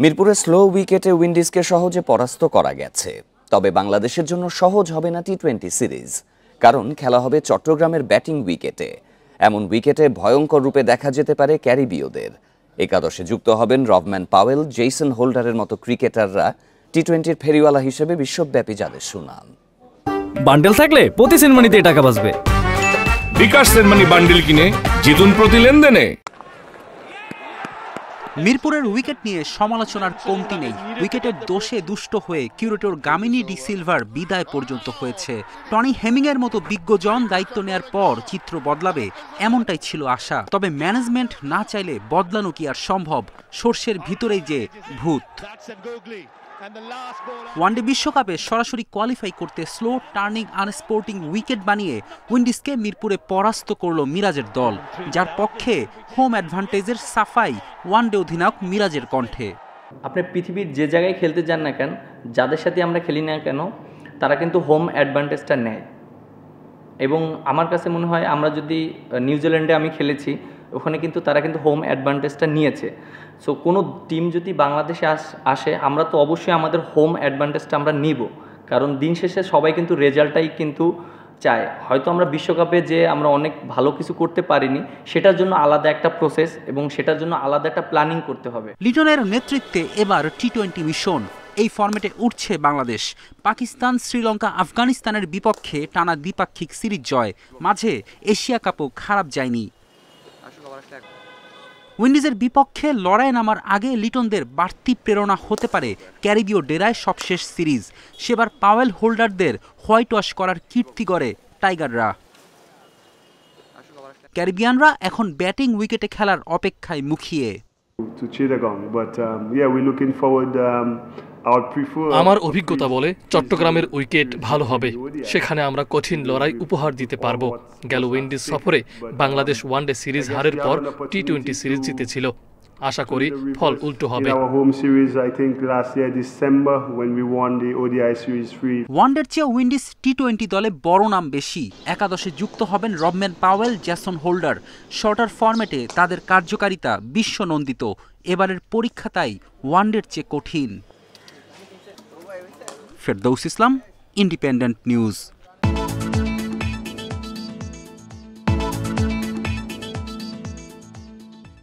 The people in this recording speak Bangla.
মিরপুরে স্লো উইকেটে উইন্ডিজকে সহজে পরাস্ত করা গেছে, তবে বাংলাদেশের জন্য সহজ হবে না টি-20 সিরিজ, কারণ খেলা হবে চট্টগ্রামের ব্যাটিং উইকেটে। এমন উইকেটে ভয়ঙ্কর রূপে দেখা যেতে পারে ক্যারিবীয়দের। একাদশে যুক্ত হবেন রবম্যান পাওয়েল, জেসন হোল্ডারের মতো ক্রিকেটাররা, টি-20-র ফেরিওয়ালা হিসেবে বিশ্বব্যাপী যাদের সুনাম। বান্ডেল থাকলে প্রতি সেনমানিতে টাকা বাঁচবে। বিকাশ সেনমানি বান্ডেল কিনে জিতুন প্রতি লেনদেনে। মিরপুরের উইকেট নিয়ে সমালোচনার কমতি নেই। উইকেটের দোষে দুষ্ট হয়ে কিউরেটর গামিনী ডি সিলভার বিদায় পর্যন্ত হয়েছে। টনি হেমিংয়ের মতো বিজ্ঞজন দায়িত্ব নেয়ার পর চিত্র বদলাবে এমনটাই ছিল আশা। তবে ম্যানেজমেন্ট না চাইলে বদলানো কি আর সম্ভব? সর্ষের ভিতরেই যে ভূত। ওয়ানডে বিশ্বকাপে সরাসরি কোয়ালিফাই করতে স্লো টার্নিং আনস্পোর্টিং উইকেট বানিয়ে উইন্ডিজকে মিরপুরে পরাস্ত করল মিরাজের দল, যার পক্ষে হোম অ্যাডভান্টেজের সাফাই ওয়ানডে অধিনায়ক মিরাজের কণ্ঠে। আপনি পৃথিবীর যে জায়গায় খেলতে যান না কেন, যাদের সাথে আমরা খেলি না কেন, তারা কিন্তু হোম অ্যাডভান্টেজটা নেয়। এবং আমার কাছে মনে হয় আমরা যদি নিউজিল্যান্ডে আমি খেলেছি, ওখানে কিন্তু তারা কিন্তু হোম অ্যাডভান্টেজটা নিয়েছে। সো কোনো টিম যদি বাংলাদেশে আসে, আমরা তো অবশ্যই আমাদের হোম অ্যাডভান্টেজটা আমরা নিব, কারণ দিন শেষে সবাই কিন্তু রেজাল্টটাই কিন্তু চায়। হয়তো আমরা বিশ্বকাপে যে আমরা অনেক ভালো কিছু করতে পারিনি, সেটার জন্য আলাদা একটা প্রসেস এবং সেটার জন্য আলাদা একটা প্ল্যানিং করতে হবে। লিটনের নেতৃত্বে এবার টি-20 মিশন। এই ফরম্যাটে উঠছে বাংলাদেশ। পাকিস্তান, শ্রীলঙ্কা, আফগানিস্তানের বিপক্ষে টানা দ্বিপাক্ষিক সিরিজ জয়, মাঝে এশিয়া কাপও খারাপ যায়নি। উইন্ডিজের বিপক্ষে লড়াই নামার আগে লিটনদের বাড়তি প্রেরণা হতে পারে ক্যারিবীয় ডেরায় সবশেষ সিরিজ। সেবার পাওয়েল হোল্ডারদের হোয়াইট ওয়াশ করার কীর্তি গড়ে টাইগাররা। ক্যারিবিয়ানরা এখন ব্যাটিং উইকেটে খেলার অপেক্ষায় মুখিয়ে। আমার অভিজ্ঞতা বলে চট্টগ্রামের উইকেট ভালো হবে, সেখানে আমরা কঠিন লড়াই উপহার দিতে পারবো। গেল উইন্ডিজ সফরে বাংলাদেশ ওয়ানডে সিরিজ হারের পর টি-20 সিরিজ জিতেছিল। আশা করি ফল উল্টো হবে। ওয়ানডের চেয়ে উইন্ডিজ টি-20 দলে বড় নাম বেশি। একাদশে যুক্ত হবেন Rovman Powell, Jason Holder. Shorter ফরম্যাটে তাদের কার্যকারিতা বিশ্বনন্দিত। এবারের পরীক্ষা তাই ওয়ানডের চেয়ে কঠিন। ফেরদৌস ইসলাম, ইন্ডিপেন্ডেন্ট নিউজ।